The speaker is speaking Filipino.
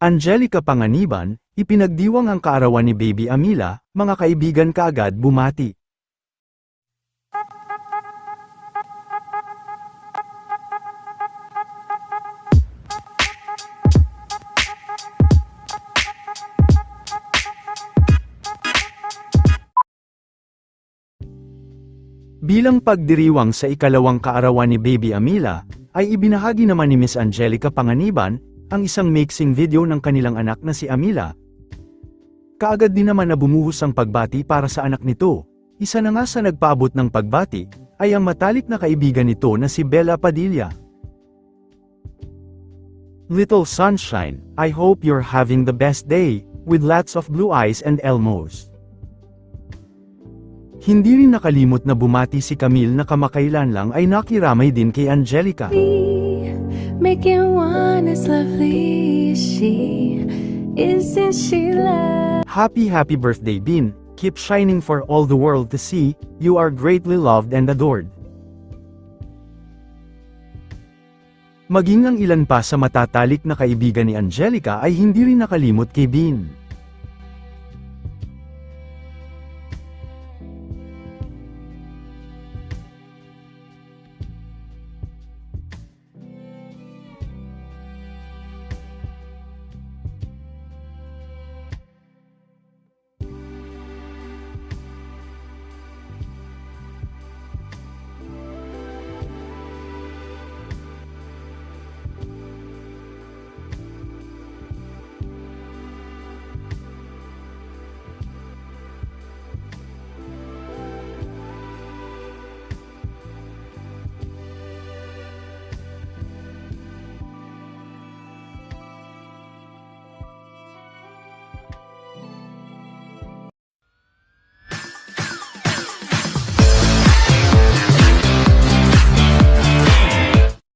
Angelica Panganiban, ipinagdiwang ang kaarawan ni Baby Amila, mga kaibigan kaagad bumati. Bilang pagdiriwang sa ikalawang kaarawan ni Baby Amila, ay ibinahagi naman ni Miss Angelica Panganiban, ang isang mixing video ng kanilang anak na si Amila. Kaagad din naman na bumuhos ang pagbati para sa anak nito. Isa na nga sa nagpaabot ng pagbati, ay ang matalik na kaibigan nito na si Bella Padilla. Little sunshine, I hope you're having the best day, with lots of blue eyes and Elmos. Hindi rin nakalimot na bumati si Camille na kamakailan lang ay nakiramay din kay Angelica. Making one as lovely as she, isn't she lovely? Happy birthday Bin, keep shining for all the world to see, you are greatly loved and adored. Maging ang ilan pa sa matatalik na kaibigan ni Angelica ay hindi rin nakalimot kay Bin.